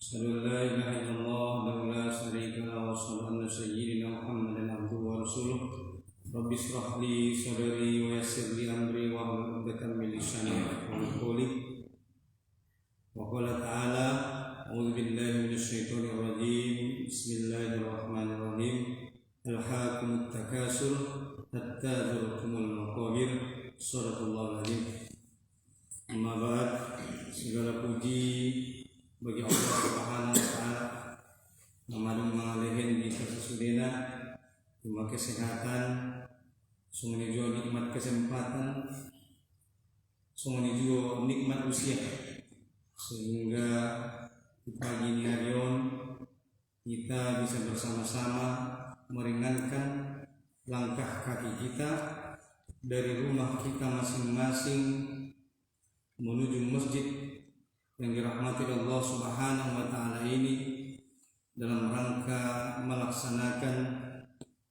أشهد أن لا إله إلا الله وحده لا شريك له وأشهد أن سيدنا محمدا عبده ورسوله رب اشرح لي صدري ويسر لي أمري واحلل عقدة من لساني يفقهوا قولي وقال تعالى أعوذ بالله من الشيطان الرجيم بسم الله الرحمن الرحيم ألهاكم التكاثر حتى زرتم المقابر صدق الله العظيم. Amma ba'd, segala puji bagi Allah Subhanahu wa taala ngamadung mangalihin bisa sesudena cuma kesehatan, sungguh juga nikmat kesempatan, sungguh juga nikmat usia, sehingga di pagi ini harion kita bisa bersama-sama meringankan langkah kaki kita dari rumah kita masing-masing menuju masjid yang dirahmati Allah Subhanahu wa taala ini dalam rangka melaksanakan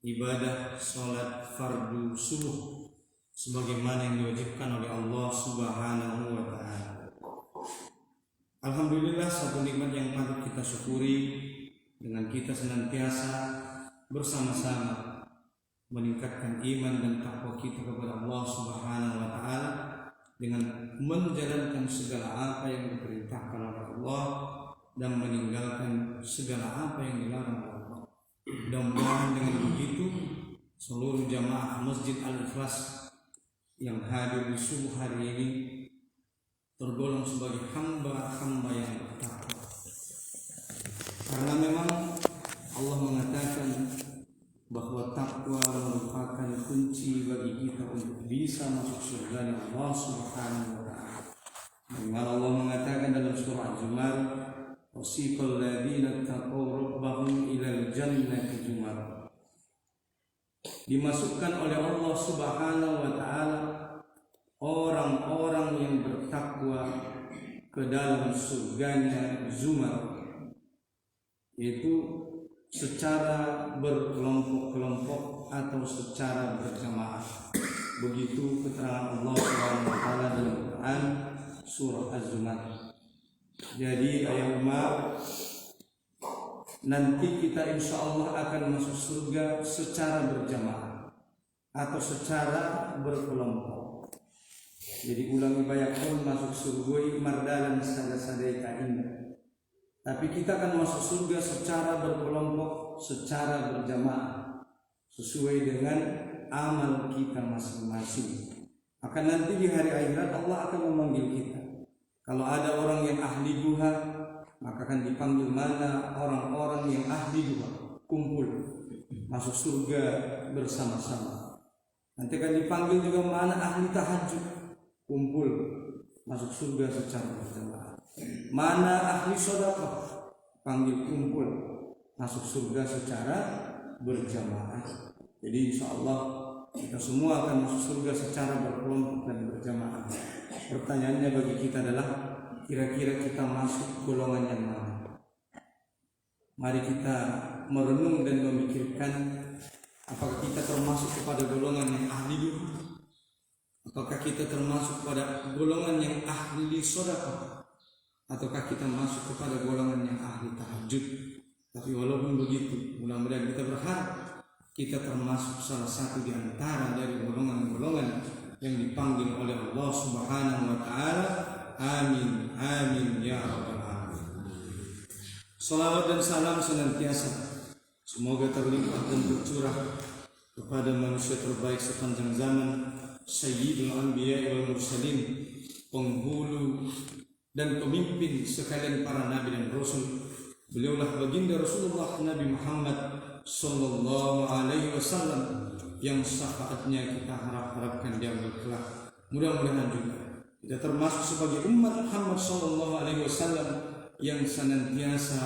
ibadah salat fardu subuh sebagaimana yang diwajibkan oleh Allah Subhanahu wa taala. Alhamdulillah, satu nikmat yang patut kita syukuri dengan kita senantiasa bersama-sama meningkatkan iman dan takwa kita kepada Allah Subhanahu wa taala dengan menjalankan segala apa yang diperintahkan oleh Allah dan meninggalkan segala apa yang dilarang oleh Allah. Mudah-mudahan dengan begitu seluruh jamaah Masjid Al-Ikhlas yang hadir di subuh hari ini tergolong sebagai hamba-hamba yang bertakwa. Karena memang Allah mengatakan bahwa takwa merupakan kunci bagi kita untuk bisa masuk surga Allah Subhanahu wa taala. Dengan Allah mengatakan dalam surah Az-Zumar, "Wasiqal ladzina taqaw rabbahum ilal jannati zumar." Dimasukkan oleh Allah Subhanahu wa taala orang-orang yang bertakwa ke dalam surganya zumar, yaitu secara berkelompok-kelompok atau secara berjamaah. Begitu keterangan Allah Subhanahu wa taala dalam Quran surah Az-Zumar. Jadi ayat Umar, nanti kita insya Allah akan masuk surga secara berjamaah atau secara berkelompok. Jadi ulangi banyak pun masuk surga mardalan sada-sadai indah. Tapi kita akan masuk surga secara berkelompok, secara berjamaah, sesuai dengan amal kita masing-masing. Akan nanti di hari akhirat Allah akan memanggil kita. Kalau ada orang yang ahli duha, maka akan dipanggil mana orang-orang yang ahli duha, kumpul masuk surga bersama-sama. Nanti akan dipanggil juga mana ahli tahajud, kumpul masuk surga secara berjamaah. Mana ahli sedekah, panggil kumpul masuk surga secara berjamaah. Jadi insya Allah kita semua akan masuk surga secara berkelompok dan berjamaah. Pertanyaannya bagi kita adalah, kira-kira kita masuk golongan yang mana? Mari kita merenung dan memikirkan, apakah kita termasuk kepada golongan yang ahli duha? Apakah kita termasuk pada golongan yang ahli sedekah? Ataukah kita masuk kepada golongan yang ahli tahajud? Tapi walaupun begitu, mudah-mudahan kita berharap kita termasuk salah satu di antara dari golongan-golongan yang dipanggil oleh Allah Subhanahu wa taala. Amin, amin ya rabbal alamin. Salawat dan salam senantiasa semoga terlimpah dan tercurah kepada manusia terbaik sepanjang zaman, Sayyidul Anbiya wal Mursalin, penghulu dan pemimpin sekalian para nabi dan rasul. Beliaulah baginda Rasulullah Nabi Muhammad sallallahu alaihi wasallam yang syafaatnya kita harapkan di akhir kelak. Mudah-mudahan juga kita termasuk sebagai umat Muhammad sallallahu alaihi wasallam yang senantiasa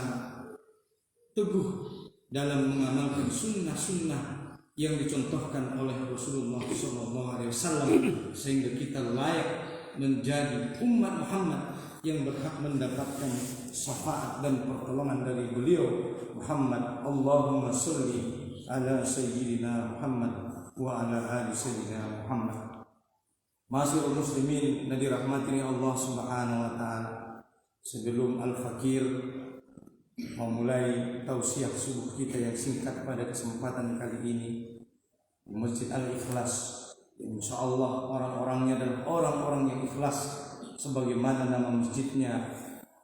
teguh dalam mengamalkan sunnah-sunnah yang dicontohkan oleh Rasulullah sallallahu alaihi wasallam, sehingga kita layak menjadi umat Muhammad yang berhak mendapatkan syafaat dan pertolongan dari beliau Muhammad. Allahumma sholli ala sayyidina Muhammad wa ala ali sayyidina Muhammad. Ma'asyiral muslimin yang dirahmati Allah Subhanahu wa taala. Sebelum Al-Fakir memulai tausiah subuh kita yang singkat pada kesempatan kali ini di Masjid Al-Ikhlas. Insya Allah orang-orangnya adalah orang-orang yang ikhlas sebagaimana nama masjidnya.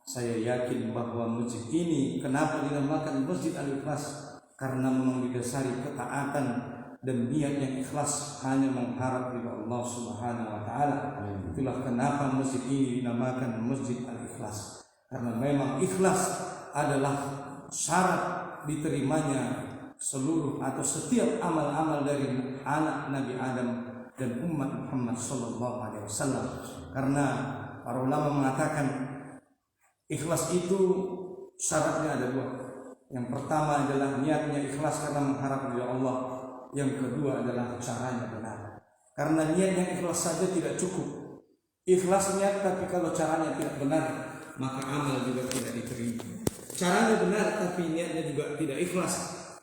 Saya yakin bahwa masjid ini kenapa dinamakan Masjid Al-Ikhlas, karena memang didasari ketaatan dan niat yang ikhlas hanya mengharap ridha Allah Subhanahu wa taala. Itulah kenapa masjid ini dinamakan Masjid Al-Ikhlas, karena memang ikhlas adalah syarat diterimanya seluruh atau setiap amal-amal dari anak Nabi Adam dan umat Muhammad sallallahu alaihi wasallam. Karena para ulama mengatakan ikhlas itu syaratnya ada dua. Yang pertama adalah niatnya ikhlas karena mengharap ridha Allah. Yang kedua adalah caranya benar. Karena niat yang ikhlas saja tidak cukup. Ikhlas niat tapi kalau caranya tidak benar, maka amal juga tidak diterima. Caranya benar tapi niatnya juga tidak ikhlas,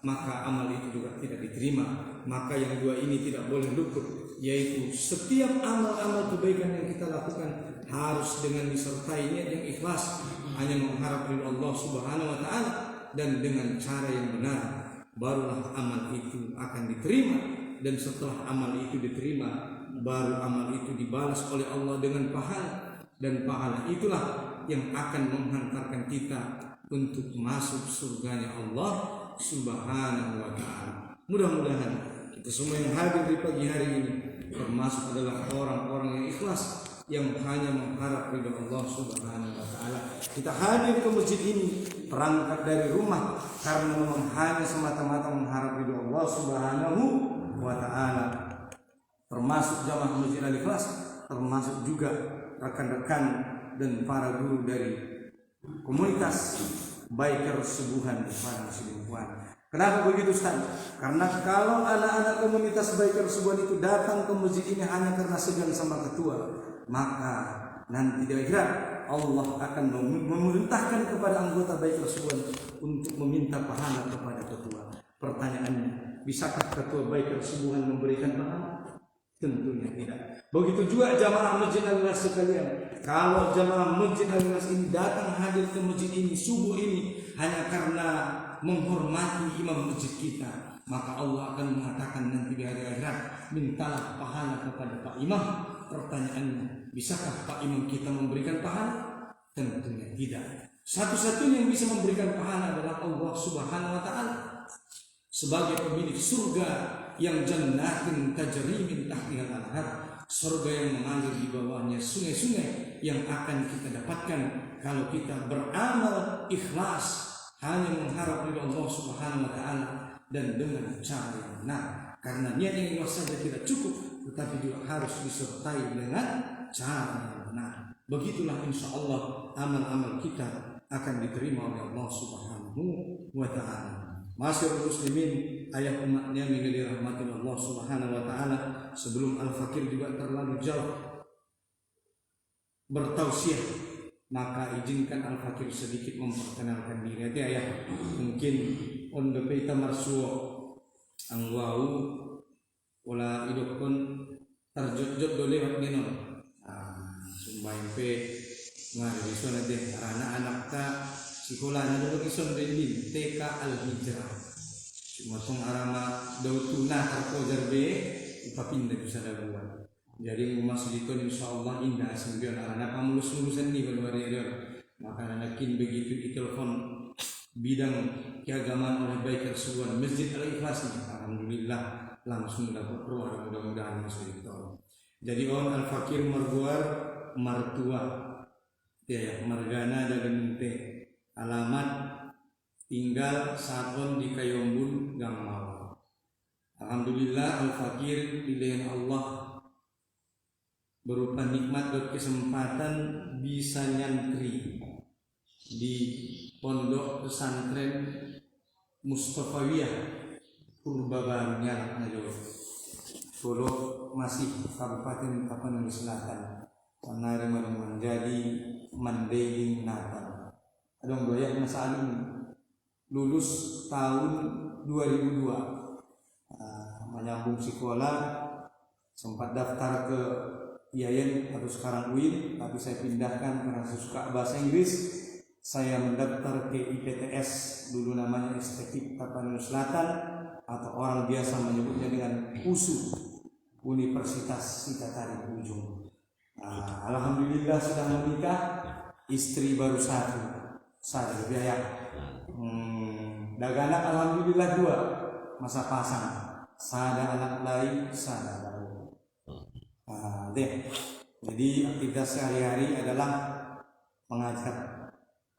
maka amal itu juga tidak diterima. Maka yang dua ini tidak boleh luput, yaitu setiap amal-amal kebaikan yang kita lakukan harus dengan disertai niat yang ikhlas, hanya mengharap ridha Allah Subhanahu wa taala, dan dengan cara yang benar, barulah amal itu akan diterima. Dan setelah amal itu diterima, baru amal itu dibalas oleh Allah dengan pahala, dan pahala itulah yang akan menghantarkan kita untuk masuk surganya Allah Subhanahu wa taala. Mudah-mudahan kita semua yang hadir di pagi hari ini termasuk adalah orang-orang yang ikhlas, yang hanya mengharap ridha Allah Subhanahu wa taala. Kita hadir ke masjid ini berangkat dari rumah karena memang hanya semata-mata mengharap ridha Allah Subhanahu wa taala. Termasuk jamaah Masjid Al-Ikhlas, termasuk juga rekan-rekan dan para guru dari komunitas Biker Subuhan para Muslimin. Kenapa begitu Ustaz? Karena kalau anak-anak komunitas Biker Subuhan itu datang ke masjid ini hanya karena segan sama ketua, maka nanti di akhirat Allah akan memerintahkan kepada anggota Biker Subuhan untuk meminta pahala kepada ketua. Pertanyaannya, bisakah ketua Biker Subuhan memberikan pahala? Tentunya tidak. Begitu juga jamaah Masjid Al-Ikhlas sekalian. Kalau jamaah Masjid Al-Ikhlas ini datang hadir ke masjid ini subuh ini hanya karena menghormati imam masjid kita, maka Allah akan mengatakan nanti di hari akhirat, mintalah pahala kepada Pak Imam. Pertanyaannya, bisakah Pak Imam kita memberikan pahala? Tentunya tidak. Satu-satunya yang bisa memberikan pahala adalah Allah Subhanahu wa taala sebagai pemilik surga yang jannatin tajri min tahtihal anhar, surga yang mengalir di bawahnya sungai-sungai yang akan kita dapatkan kalau kita beramal ikhlas hanya mengharap ridha Allah Subhanahu wa taala dan dengan cara yang benar. Karena niat yang ikhlas saja tidak cukup, tetapi juga harus disertai dengan cara yang benar. Begitulah insya Allah amal-amal kita akan diterima oleh Allah Subhanahu wa taala. Masyaallah muslimin, ayat umatnya yang dirahmati Allah Subhanahu wa taala, sebelum Al-Fakir juga terlalu jauh bertausiah, maka izinkan Al-Fakir sedikit memperkenalkan diri. Hati ayah, mungkin on the peta marsuo angwau wala idokon terjot-jot dole wak ngenon. Sumbayan pe ngari sona deh anak-anak ta sekolah dulu kison rendin TK Al-Hijrah. Cuma tong arama dautuna terkojar be ipapindah bisa daguan. Jadi masjid itu insyaallah indah sembilan anak pamulus-mulusan ni baru-baru. Maka anakin begitu ditelepon bidang keagamaan oleh Biker Subuhan Masjid Al-Ikhlas ini, alhamdulillah langsung dapat keluar, mudah-mudahan masuk itu. Jadi on Al-Fakir Marguar Martua ya Margana Dagenute, alamat tinggal Sabon di Kayombun Gang Mawar. Alhamdulillah Al-Fakir pilihan Allah berupa nikmat dan kesempatan bisa nyantri di Pondok Pesantren Mustafawiyah Purbabaru Nyalak Najwa Solo, masih Kabupaten Tapanuli Selatan. Karena menjadi Mandailing Natal. Adong goyak masalim lulus tahun 2002, menyambung sekolah, sempat daftar ke IAIN atau sekarang UIN, tapi saya pindahkan karena saya suka bahasa Inggris. saya mendaftar ke IPTS, dulu namanya Estetik Tapanuli Selatan, atau orang biasa menyebutnya dengan USU, Universitas Sitatarik Ujung. Alhamdulillah sudah menikah, istri baru satu, saya biaya. Daganak alhamdulillah 2, masa pasang, sada anak lain, sada baru. Jadi aktivitas sehari-hari adalah mengajar.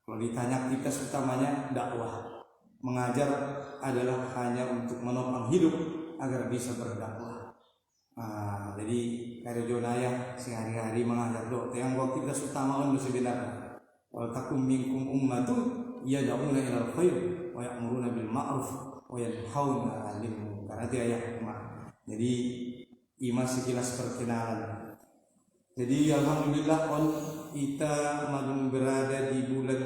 Kalau ditanya aktivitas utamanya dakwah. Mengajar adalah hanya untuk menopang hidup agar bisa berdakwah. Jadi karya Jonaya sehari-hari mengajar doa. Yang aktivitas utama sebenarnya. Wal takum minkum ummatun yad'una ilal khair wa ya'muruna bil ma'ruf wa yanhauna 'anil munkar. Jadi ini sekilas perkenalan. Jadi alhamdulillah kita malam berada di bulan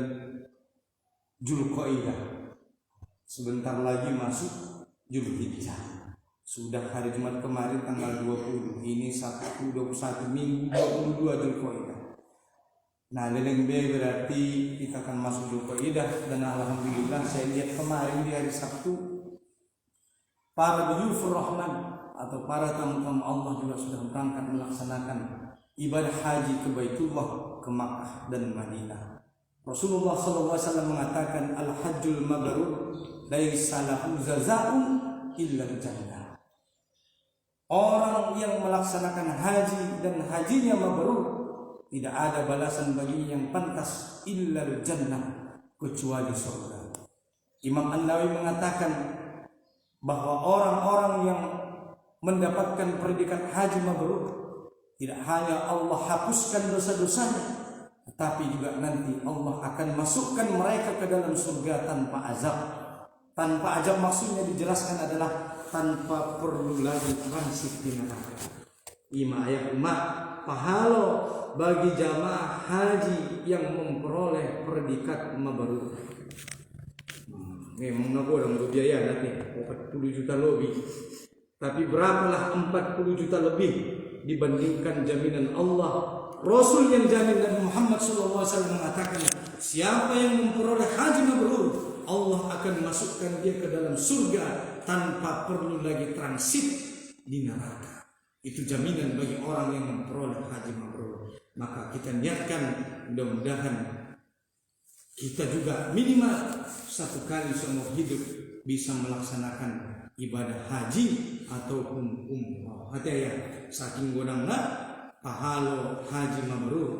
Dzulqa'dah. Sebentar lagi masuk Dzulhijjah. Sudah hari Jumat kemarin tanggal 20. Ini Sabtu 21 Minggu 22 Dzulqa'dah. Nah, leleng B berarti kita akan masuk Dzulqa'dah, dan alhamdulillah saya lihat kemarin di hari Sabtu para duyufur rahman atau para tamu-tamu Allah juga sudah berangkat melaksanakan ibadah haji ke Baitullah, ke Makkah dan Madinah. Rasulullah SAW mengatakan al-hajjul mabrur laisa lahu jazaa'un illa al-jannah. Orang yang melaksanakan haji dan hajinya mabrur, tidak ada balasan bagi yang pantas illa al-jannah, kecuali surga. Imam An-Nawawi mengatakan bahwa orang-orang yang mendapatkan predikat haji mabrur, tidak hanya Allah hapuskan dosa-dosanya, tetapi juga nanti Allah akan masukkan mereka ke dalam surga tanpa azab. Tanpa azab maksudnya dijelaskan adalah tanpa perlu lagi transit di neraka. Ima ayat pahala bagi jamaah haji yang memperoleh predikat mabrur. Memang nak orang berbiaya nanti 40 juta lebih. Tapi berapalah 40 juta lebih dibandingkan jaminan Allah. Rasul yang jamin Nabi Muhammad SAW mengatakan, siapa yang memperoleh haji mabrur, Allah akan masukkan dia ke dalam surga tanpa perlu lagi transit di neraka. Itu jaminan bagi orang yang memperoleh haji mabrur. Maka kita niatkan, mudah-mudahan kita juga minimal satu kali seumur hidup bisa melaksanakan ibadah haji ataupun umrah. Hati ya, saking godangna pahala haji mabrur.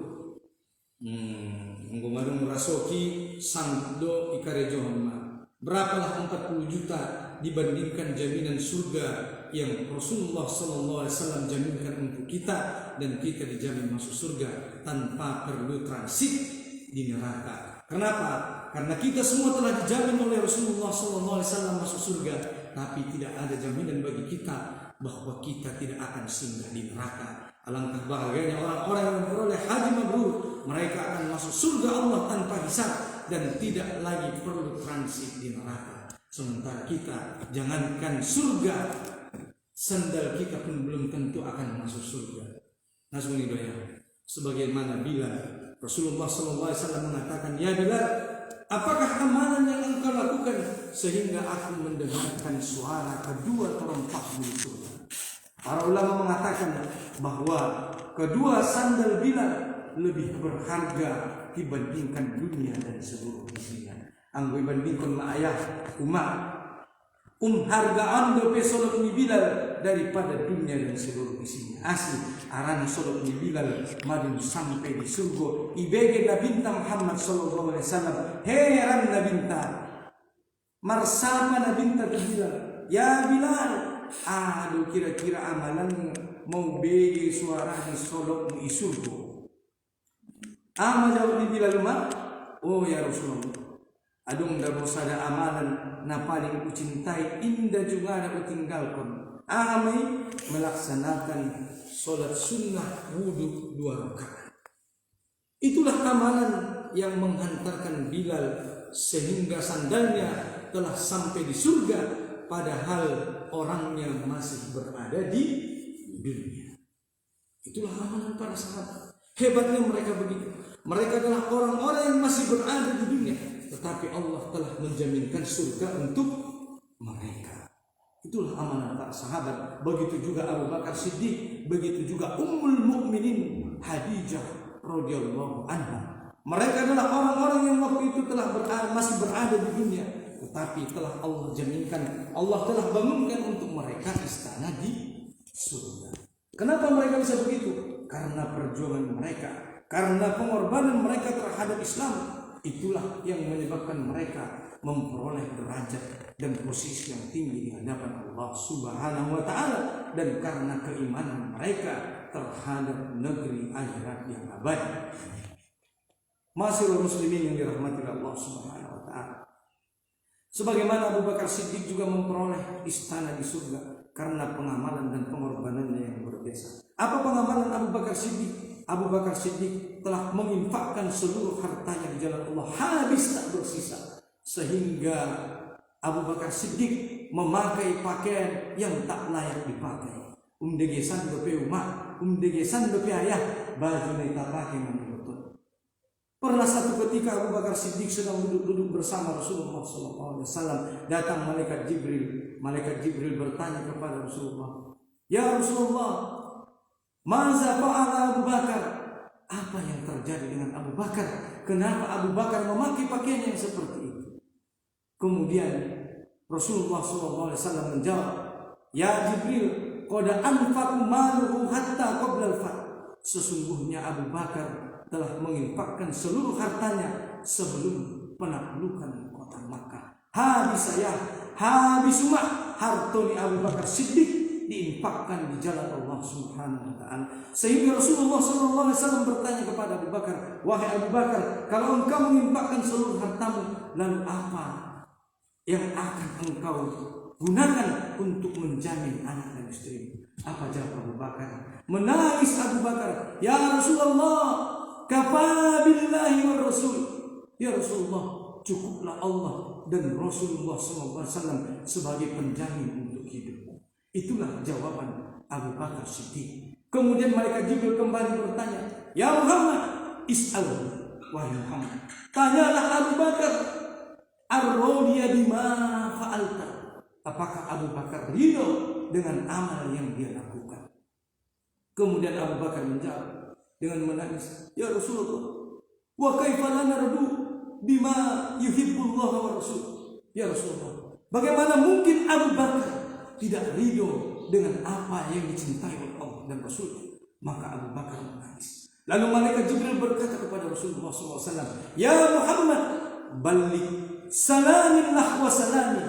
Ngomong merasoki sangdo ikarejohna. Berapalah 40 juta dibandingkan jaminan surga yang Rasulullah SAW jaminkan untuk kita, dan kita dijamin masuk surga tanpa perlu transit di neraka. Kenapa? Karena kita semua telah dijamin oleh Rasulullah SAW masuk surga, tapi tidak ada jaminan bagi kita bahwa kita tidak akan singgah di neraka. Alangkah bahagianya orang-orang yang memperoleh haji mabrur, mereka akan masuk surga Allah tanpa hisab dan tidak lagi perlu transit di neraka. Sementara kita, jangankan surga, sandal kita pun belum tentu akan masuk surga. Nasbuni doya. Sebagaimana Bilal, Rasulullah SAW mengatakan, ya Bilal, apakah amalan yang engkau lakukan sehingga aku mendengarkan suara kedua terompahmu di surga? Para ulama mengatakan bahwa kedua sandal Bilal lebih berharga dibandingkan dunia dan seluruh isinya. Anggo bandingkan ma ayah hargaan do pesolok ni Bilal daripada dunia dan seluruh isinya. Asli aran solok ni Bilal madin sampai di surga. Ibege na bintang Muhammad sallallahu alaihi wasallam. Heran na bintang. Marsama na bintang Bilal. Ya Bilal, aduh kira-kira amalan mau bege suara ni solok ni surga. Jawab ni Bilal mah, oh ya Rasulullah, adung da bosada amalan na paling kucintai inda juga na kutinggalkan. Amai melaksanakan solat sunnah wudu 2 rakaat. Itulah amalan yang menghantarkan Bilal sehingga sandalnya telah sampai di surga, padahal orangnya masih berada di dunia. Itulah amalan para sahabat. Hebatnya mereka begitu. Mereka adalah orang-orang yang masih berada di dunia, tetapi Allah telah menjaminkan surga untuk mereka. Itulah amanah para sahabat. Begitu juga Abu Bakar Siddiq, begitu juga Ummul Mukminin Khadijah radhiyallahu anha. Mereka adalah orang-orang yang waktu itu masih berada di dunia, tetapi telah Allah jaminkan, Allah telah bangunkan untuk mereka istana di surga. Kenapa mereka bisa begitu? Karena perjuangan mereka, karena pengorbanan mereka terhadap Islam. Itulah yang menyebabkan mereka memperoleh derajat dan posisi yang tinggi di hadapan Allah Subhanahu wa taala, dan karena keimanan mereka terhadap negeri akhirat yang abadi. Masyarul muslimin yang dirahmati Allah Subhanahu wa taala. Sebagaimana Abu Bakar Siddiq juga memperoleh istana di surga karena pengamalan dan pengorbanannya yang luar biasa. Apa pengamalan Abu Bakar Siddiq? Abu Bakar Siddiq telah menginfakkan seluruh hartanya di jalan Allah habis tak bersisa, sehingga Abu Bakar Siddiq memakai pakaian yang tak layak dipakai. Umdegesan dope umat, umdegesan dope ayah, baju neta pakai menurut. Pernah satu ketika Abu Bakar Siddiq sedang duduk bersama Rasulullah SAW, datang malaikat Jibril. Malaikat Jibril bertanya kepada Rasulullah, "Ya Rasulullah, maza fa'ala Abu Bakar?" Apa yang terjadi dengan Abu Bakar? Kenapa Abu Bakar memakai pakaian yang seperti itu? Kemudian Rasulullah SAW menjawab, "Ya Jibril, qad anfaqu maluhu hatta qabla al-fath." Sesungguhnya Abu Bakar telah menginfakkan seluruh hartanya sebelum penaklukan kota Makkah. Habis umah hartoni Abu Bakar Siddiq diinfakkan di jalan Allah Subhanahu wa taala. Sehingga Rasulullah SAW bertanya kepada Abu Bakar, "Wahai Abu Bakar, kalau engkau menginfakkan seluruh hartamu, lalu apa yang akan engkau gunakan untuk menjamin anak dan istri?" Apa jawab Abu Bakar? Menangis Abu Bakar, "Ya Rasulullah, kafa billahi wa rasul." Ya Rasulullah, cukuplah Allah dan Rasulullah SAW sebagai penjamin untuk hidup. Itulah jawaban Abu Bakar Siddiq. Kemudian malaikat Jibril kembali bertanya, "Ya Muhammad, is'al." Wahai Muhammad, tanyalah Abu Bakar, ar-radiya bima fa'alta. Apakah Abu Bakar ridho dengan amal yang dia lakukan? Kemudian Abu Bakar menjawab dengan menangis, "Ya Rasulullah, wa kaifa lana radu bima yuhibbullah wa rasul." Ya Rasulullah, bagaimana mungkin Abu Bakar tidak ridho dengan apa yang dicintai oleh Allah dan Rasul? Maka Abu Bakar menangis. Lalu malaikat Jibril berkata kepada Rasulullah SAW, "Ya Muhammad, balligh salamillah wa salami,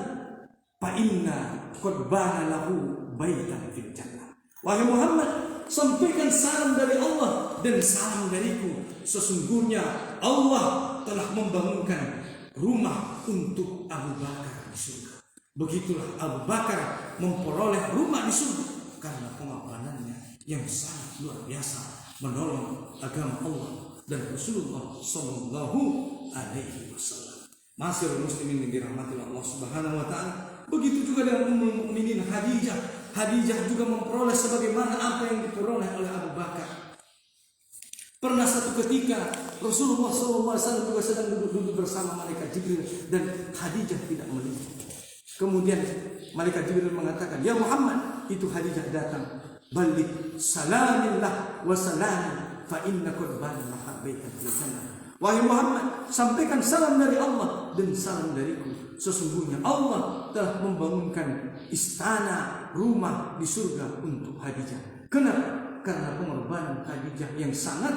fa inna qad bana lahu baitan fil jannah." Wahai Muhammad, sampaikan salam dari Allah dan salam dariku. Sesungguhnya Allah telah membangunkan rumah untuk Abu Bakar di surga. Begitulah Abu Bakar memperoleh rumah di surga karena pengorbanannya yang sangat luar biasa menolong agama Allah dan Rasulullah Sallallahu Alaihi Wasallam. Masyarul muslimin yang dirahmati Allah Subhanahu Wa Taala. Begitu juga dengan Ummul Mukminin Khadijah. Khadijah juga memperoleh sebagaimana apa yang diperoleh oleh Abu Bakar. Pernah satu ketika Rasulullah SAW juga sedang duduk bersama malaikat Jibril dan Khadijah tidak melihat. Kemudian malaikat Jibril mengatakan, "Ya Muhammad," itu Khadijah datang, "Balligh salamillah wa salami, fa inna qad bana mahabbatan fil jannah." Wahai Muhammad, sampaikan salam dari Allah dan salam dariku. Sesungguhnya Allah telah membangunkan istana, rumah di surga untuk Khadijah. Kenapa? Karena pengorbanan Khadijah yang sangat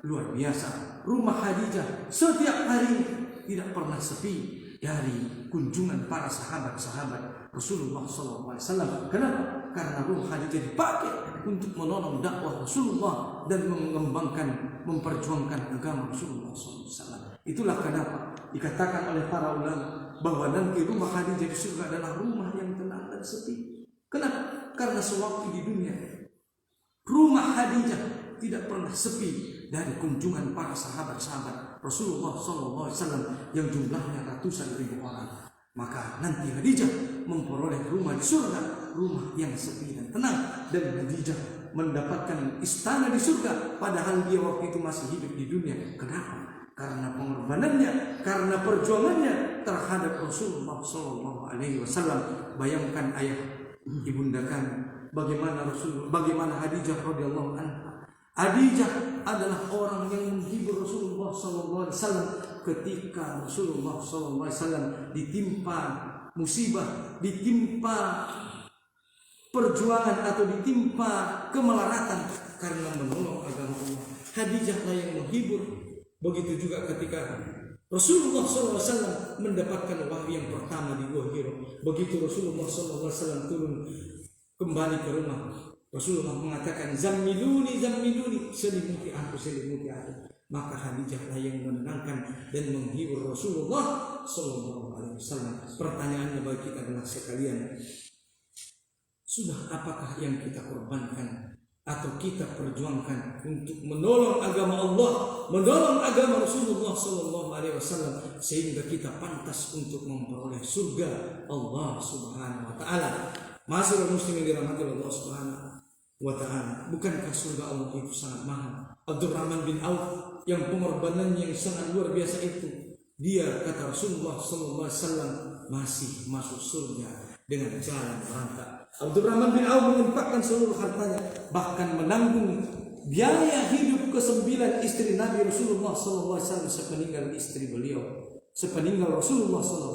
luar biasa. Rumah Khadijah setiap hari tidak pernah sepi dari kunjungan para sahabat-sahabat Rasulullah SAW. Kenapa? Karena rumah Khadijah dipakai untuk menolong dakwah Rasulullah dan mengembangkan, memperjuangkan agama Rasulullah SAW. Itulah kenapa dikatakan oleh para ulama bahwa nanti rumah Khadijah di surga adalah rumah yang tenang dan sepi. Kenapa? Karena sewaktu di dunia rumah Khadijah tidak pernah sepi dari kunjungan para sahabat-sahabat Rasulullah SAW yang jumlahnya ratusan ribu orang. Maka nanti Khadijah memperoleh rumah di surga, rumah yang sepi dan tenang, dan Khadijah mendapatkan istana di surga, padahal dia waktu itu masih hidup di dunia. Kenapa? Karena pengorbanannya, karena perjuangannya terhadap Rasulullah Sallallahu Alaihi Wasallam. Bayangkan ayah ibunda kami, bagaimana Khadijah radhiyallahu anha. Khadijah adalah orang yang menghibur Rasulullah Sallallahu Alaihi Wasallam ketika Rasulullah Sallallahu Alaihi Wasallam ditimpa musibah, ditimpa perjuangan atau ditimpa kemelaratan karena menolong agama Allah. Khadijah lah yang menghibur. Begitu juga ketika Rasulullah SAW mendapatkan wahyu yang pertama di Gua Hiro. Begitu Rasulullah SAW turun kembali ke rumah, Rasulullah mengatakan, "Zammiluni, zammiluni, selimuti aku, selimuti aku." Maka Khadijah lah yang menenangkan dan menghibur Rasulullah SAW. Pertanyaannya bagi kita adalah sekalian, sudah apakah yang kita korbankan atau kita perjuangkan untuk menolong agama Allah, menolong agama Rasulullah SAW, sehingga kita pantas untuk memperoleh surga Allah Subhanahu Wa Taala? Masyaallah muslimin dirahmati Allah Subhanahu Wa Taala. Bukankah surga Allah itu sangat mahal? Abdurrahman bin Auf yang pengorbanannya yang sangat luar biasa itu, dia kata Rasulullah SAW masih masuk surga dengan jalan rangka. Abdurrahman bin Auf menginfakkan seluruh hartanya, bahkan menanggung biaya hidup ke-9 istri Nabi Rasulullah SAW sepeninggal istri beliau, sepeninggal Rasulullah SAW.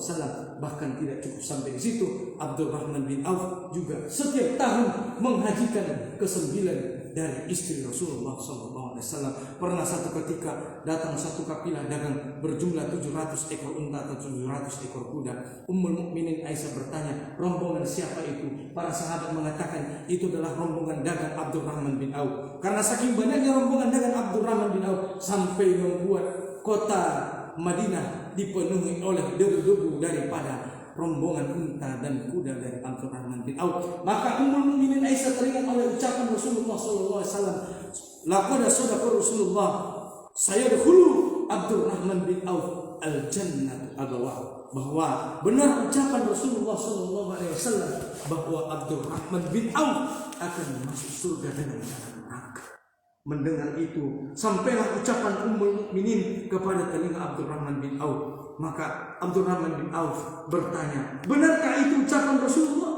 Bahkan tidak cukup sampai di situ, Abdurrahman bin Auf juga setiap tahun menghajikan ke-9 dari istri Rasulullah SAW. Pernah satu ketika datang satu kafilah dagang berjumlah 700 ekor unta atau 700 ekor kuda. Ummul Mukminin Aisyah bertanya, rombongan siapa itu? Para sahabat mengatakan itu adalah rombongan dagang Abdurrahman bin Auf. Karena saking banyaknya rombongan dagang Abdurrahman bin Auf sampai membuat kota Madinah dipenuhi oleh debu-debu daripada rombongan unta dan kuda dari Abdurrahman bin Auf. Maka Ummul Mukminin Aisyah teringat oleh ucapan Rasulullah SAW, laqad sadaqa Rasulullah sayadkhulu Abdurrahman bin Auf al-jannah abawahu, bahwa benar ucapan Rasulullah SAW bahwa Abdurrahman bin Auf akan masuk surga dengan jalan neraka. Mendengar itu, sampailah ucapan Ummul Mukminin kepada telinga Abdurrahman bin Auf. Maka Abdurrahman bin Auf bertanya, benarkah itu ucapan Rasulullah?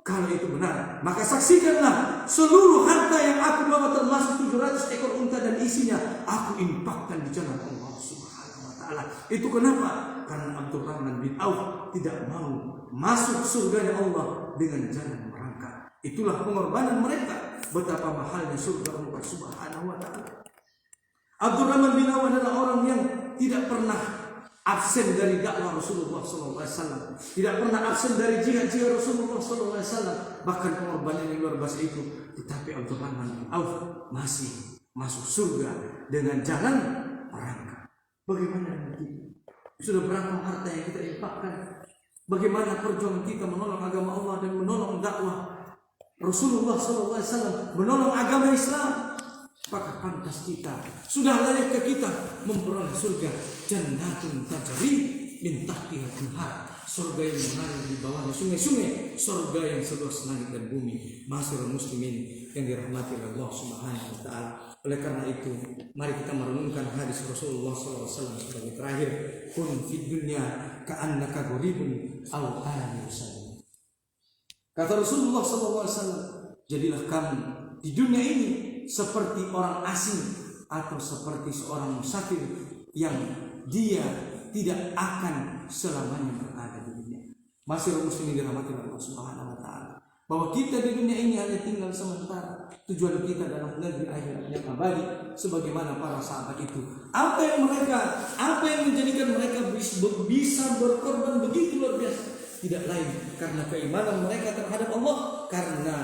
Kalau itu benar, maka saksikanlah seluruh harta yang aku bawa termasuk 700 ekor unta dan isinya, aku infakkan di jalan Allah Subhanahu Wa Taala. Itu kenapa? Karena Abdurrahman bin Auf tidak mau masuk surganya Allah dengan jalan merangkak. Itulah pengorbanan mereka. Betapa mahalnya surga Allah Subhanahu Wa Taala. Abdurrahman bin Auf adalah orang yang tidak pernah absen dari dakwah Rasulullah SAW, tidak pernah absen dari jihad-jihad Rasulullah SAW, bahkan pengorbanan yang luar biasa itu. Tetapi Abdurrahman bin Auf masih masuk surga dengan jalan merangkak. Bagaimana dengan kita? Sudah berapa harta yang kita infakkan? Bagaimana perjuangan kita menolong agama Allah dan menolong dakwah Rasulullah SAW, menolong agama Islam? Apakah pantas kita, sudah layak kita memperoleh surga jannatun tajri min tahtiha al-anhar, surga yang mengalir di bawahnya sungai-sungai, surga yang seluas langit dan bumi. Ma'asyiral muslimin yang dirahmati Allah Subhanahu Wa Taala. Oleh karena itu, mari kita merenungkan hadis Rasulullah SAW sebagai terakhir, kun fid dunya ka'annaka gharibun aw kana musallim. Kata Rasulullah SAW, jadilah kamu di dunia ini seperti orang asing atau seperti seorang musafir yang dia tidak akan selamanya berada di dunia. Masyaallah muslimin dirahmati Allah Subhanahu Wa Taala, bahwa kita di dunia ini hanya tinggal sementara. Tujuan kita dalam negeri akhirat yang abadi, sebagaimana para sahabat itu. Apa yang menjadikan mereka bisa berkorban begitu luar biasa? Tidak lain karena keimanan mereka terhadap Allah, karena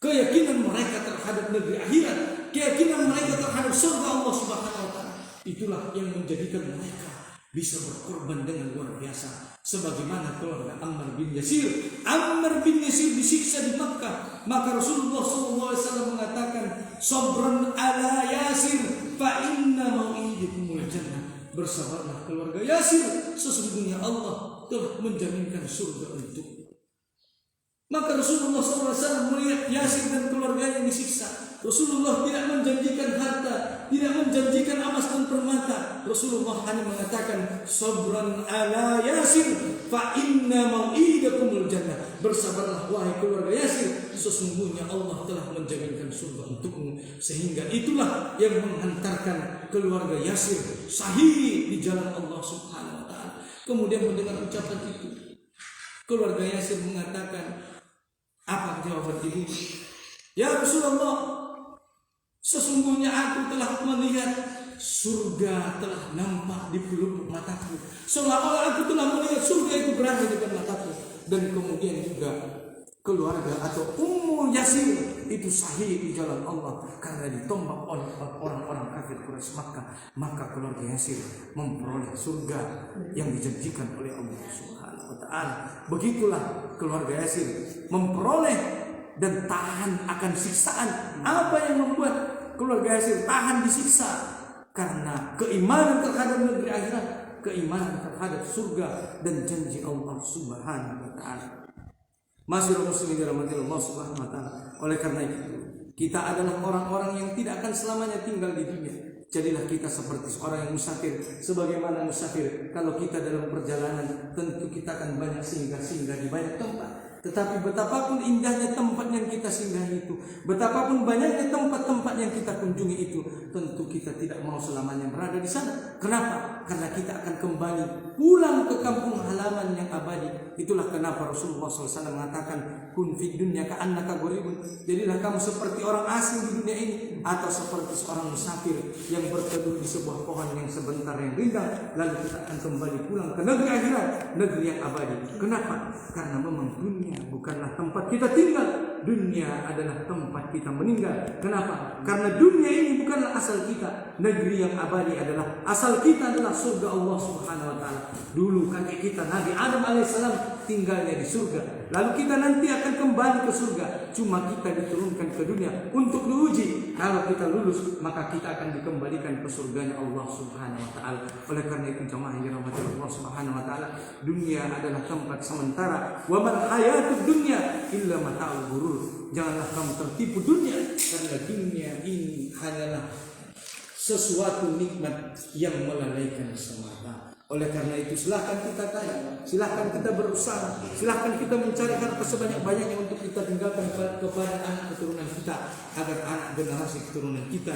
keyakinan mereka terhadap negeri akhirat, keyakinan mereka terhadap surga Allah Subhanahu Wa Taala. Itulah yang menjadikan mereka bisa berkorban dengan luar biasa. Sebagaimana keluarga Ammar bin Yasir. Ammar bin Yasir disiksa di Makkah, maka Rasulullah SAW mengatakan, sabran ala Yasir fa inna mau'idukumul jannah. Bersabarlah keluarga Yasir, sesungguhnya Allah telah menjaminkan surga untukmu. Maka Rasulullah SAW melihat Yasir dan keluarganya disiksa. Rasulullah tidak menjanjikan harta, tidak menjanjikan emas dan permata. Rasulullah hanya mengatakan sabran ala Yasir fa inna mau'idakumul jannah. Bersabarlah wahai keluarga Yasir, sesungguhnya Allah telah menjaminkan surga untukmu. Sehingga itulah yang menghantarkan keluarga Yasir sahih di jalan Allah Subhanahu wa taala. Kemudian mendengar ucapan itu, keluarga Yasir mengatakan, apa jawaban ibu? Ya Rasulullah, sesungguhnya aku telah melihat surga telah nampak di pelupuk mataku. Seolah-olah aku telah melihat surga itu berada di depan mataku. Dan kemudian juga keluarga atau Ummu Yasir itu sahih di jalan Allah karena ditombak oleh orang-orang kafir Quraisy Makkah. Maka keluarga Yasir memperoleh surga yang dijanjikan oleh Allah Subhanahu wa taala. Begitulah keluarga Yasir memperoleh dan tahan akan siksaan. Apa yang membuat keluarga Yasir tahan disiksa? Karena keimanan terhadap negeri akhirat, keimanan terhadap surga dan janji Allah Subhanahu wa taala. Masyiral muslimin dirahmati Allah Subhanahu wa taala. Oleh karena itu, kita adalah orang-orang yang tidak akan selamanya tinggal di dunia. Jadilah kita seperti seorang yang musafir. Sebagaimana musafir, kalau kita dalam perjalanan, tentu kita akan banyak singgah-singgah di banyak tempat. Tetapi betapapun indahnya tempat yang kita singgahi itu, betapapun banyaknya tempat-tempat yang kita kunjungi itu, tentu kita tidak mau selamanya berada di sana. Kenapa? Karena kita akan kembali pulang ke kampung halaman yang abadi. Itulah kenapa Rasulullah SAW mengatakan, kun fid dunya ka'annaka gharibun. Jadilah kamu seperti orang asing di dunia ini, atau seperti seorang musafir yang berteduh di sebuah pohon yang sebentar yang rindang, lalu kita akan kembali pulang ke negeri akhirat, negeri yang abadi. Kenapa? Karena memang dunia bukanlah tempat kita tinggal. Dunia adalah tempat kita meninggal. Kenapa? Karena dunia ini bukanlah asal kita. Negeri yang abadi adalah asal kita, adalah surga Allah Subhanahu wa taala. Dulu kakek kita Nabi Adam alaihissalam tinggalnya di surga. Lalu kita nanti akan kembali ke surga. Cuma kita diturunkan ke dunia untuk diuji. Kalau kita lulus, maka kita akan dikembalikan ke surganya Allah Subhanahu wa taala. Oleh karena itu jemaah yang dirahmati Allah Subhanahu wa taala, dunia adalah tempat sementara. Wa man hayatud dunya illa mata'ul ghurur. Janganlah kamu tertipu dunia, karena dunia ini hanyalah sesuatu nikmat yang melalaikan semata. Oleh karena itu silahkan kita kaya, silahkan kita berusaha, silahkan kita mencari harta sebanyak-banyaknya untuk kita tinggalkan kepada anak keturunan kita, agar anak generasi keturunan kita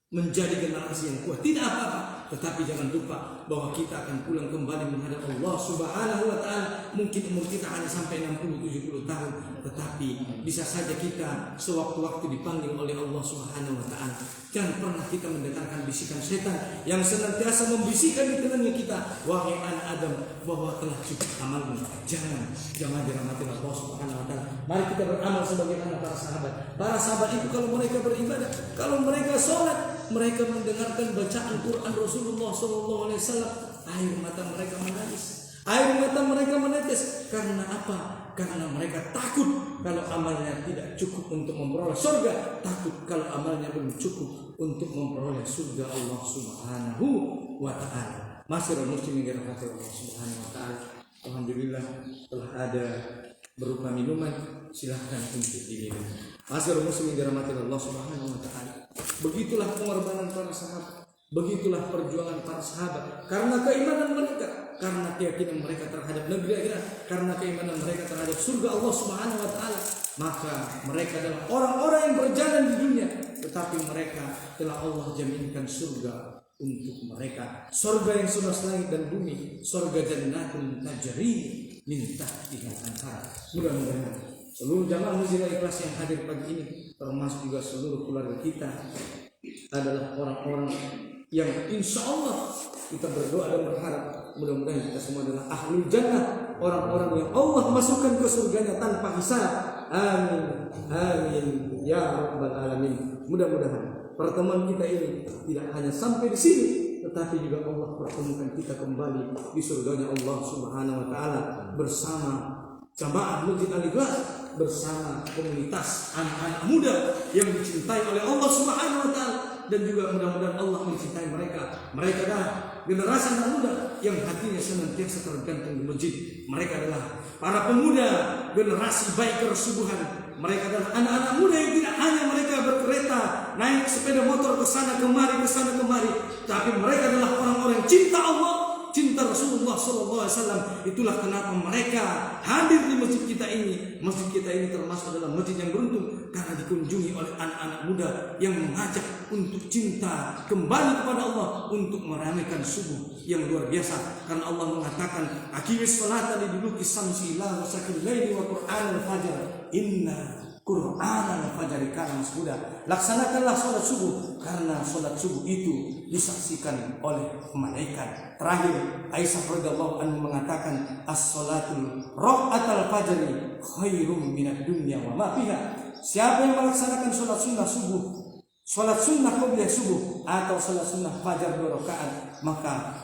menjadi generasi yang kuat. Tidak apa-apa, tetapi jangan lupa bahwa kita akan pulang kembali menghadap Allah Subhanahu wa taala. Mungkin umur kita hanya sampai 60-70 tahun, tetapi bisa saja kita sewaktu-waktu dipanggil oleh Allah Subhanahu wa taala. Jangan pernah kita mendengarkan bisikan setan yang senantiasa membisikkan di telinga kita, wahai anak Adam, bahwa telah cukup amalmu. Jangan dirahmati Allah Subhanahu wa taala. Mari kita beramal sebagaimana para sahabat. Para sahabat itu kalau mereka beribadah, kalau mereka sholat, mereka mendengarkan bacaan Quran Rasulullah SAW, air mata mereka menangis, air mata mereka menetes. Karena apa? Karena mereka takut kalau amalnya tidak cukup untuk memperoleh surga, takut kalau amalnya belum cukup untuk memperoleh surga Allah Subhanahu wa taala. Masyiral muslimin dirahmati Allah Subhanahu wa taala. Alhamdulillah telah ada berupa minuman, silahkan untuk diminum. Masyiral muslimin dirahmati Allah Subhanahu wa taala. Begitulah pengorbanan para sahabat, begitulah perjuangan para sahabat, karena keimanan mereka, karena keyakinan mereka terhadap negeri akhirat, karena keimanan mereka terhadap surga Allah Subhanahu wa taala. Maka mereka adalah orang-orang yang berjalan di dunia, tetapi mereka telah Allah jaminkan surga untuk mereka. Surga yang seluas langit dan bumi, surga jannatun tajri min tahtiha al-anhar. Mudah-mudahan seluruh jamaah Muslimat Ikhlas yang hadir pagi ini, termasuk juga seluruh keluarga kita, adalah orang-orang yang insya Allah kita berdoa dan berharap mudah-mudahan kita semua adalah ahlul jannah, orang-orang yang Allah masukkan ke surganya tanpa hisab. Amin, amin ya rabbal alamin. Mudah-mudahan pertemuan kita ini tidak hanya sampai di sini, tetapi juga Allah pertemukan kita kembali di surganya Allah Subhanahu wa taala bersama jamaah Masjid Al-Ikhlas, bersama komunitas anak-anak muda yang dicintai oleh Allah Subhanahu wa taala, dan juga mudah-mudahan Allah mencintai mereka. Mereka adalah generasi anak muda yang hatinya senantiasa tergantung di masjid. Mereka adalah para pemuda generasi baik kesubuhan Mereka adalah anak-anak muda yang tidak hanya mereka berkereta, naik sepeda motor ke sana kemari, tapi mereka adalah orang-orang cinta Allah, cinta Rasulullah SAW. Itulah kenapa mereka hadir di masjid kita ini. Masjid kita ini termasuk adalah masjid yang beruntung karena dikunjungi oleh anak-anak muda yang mengajak untuk cinta kembali kepada Allah, untuk meramaikan subuh yang luar biasa. Karena Allah mengatakan, aqimis sholata liduluki syamsi ila ghasaqil laili wa qur'anal fajr inna qur'anal fajri kana mashhuda. Laksanakanlah sholat subuh karena sholat subuh itu disaksikan oleh malaikat. Terakhir, Aisyah radhiyallahu anha mengatakan, as-sholatul raq'atal fajri khairum minad dunya wa ma fiha. Siapa yang melaksanakan sholat sunnah subuh, sholat sunnah qobliyah subuh, atau sholat sunnah fajar 2 rakaat, maka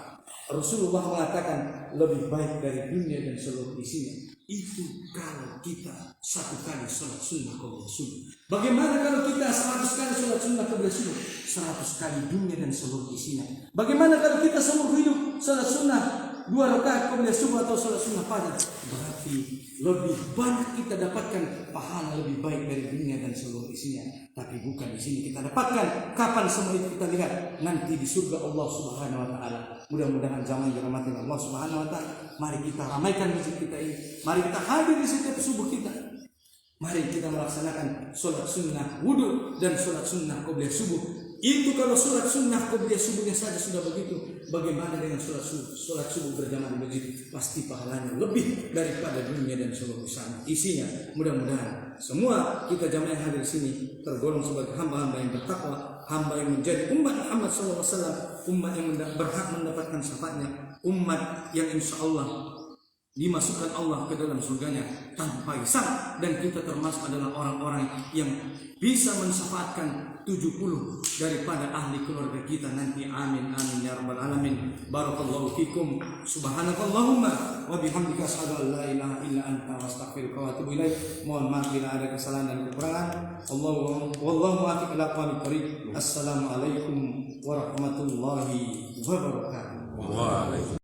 Rasulullah mengatakan lebih baik dari dunia dan seluruh isinya. Itu kalau kita 1 kali sholat sunnah qobliyah subuh. Bagaimana kalau kita 100 kali sholat sunnah qobliyah subuh? 100 kali dunia dan seluruh isinya. Bagaimana kalau kita seumur hidup sholat sunnah 2 rakaat qobliyah subuh atau sholat sunnah fajar? Berarti lebih banyak kita dapatkan pahala lebih baik dari dunia dan seluruh isinya. Tapi bukan di sini kita dapatkan. Kapan semua itu kita lihat? Nanti di surga Allah Subhanahu wa taala. Mudah-mudahan zaman dirahmati Allah Subhanahu wa taala. Mari kita ramaikan masjid kita ini. Mari kita hadir di setiap subuh kita. Mari kita melaksanakan sholat sunnah wudu dan sholat sunnah qobliyah subuh. Itu kalau sholat sunnah qobliyah subuhnya saja sudah begitu, bagaimana dengan sholat subuh berjamaah di masjid? Pasti pahalanya lebih daripada dunia dan seluruh isinya. Mudah-mudahan semua kita jamaah yang hadir di sini tergolong sebagai hamba-hamba yang bertakwa, hamba yang menjadi umat Muhammad SAW, umat yang berhak mendapatkan syafaatnya, umat yang insya Allah dimasukkan Allah ke dalam surganya tanpa hisab, dan kita termasuk adalah orang-orang yang bisa mensyafaatkan 70 daripada ahli keluarga kita nanti. Amin amin ya rabbal alamin. Barakallahu fikum. Subhanakallahumma wa bihamdika asyhadu an la ilaha illa anta astaghfiruka wa atubu ilaik. Mohon maaf bila ada kesalahan dan kekurangan. Wallahu muwaffiq ila aqwamit thoriq. Assalamualaikum warahmatullahi wabarakatuh.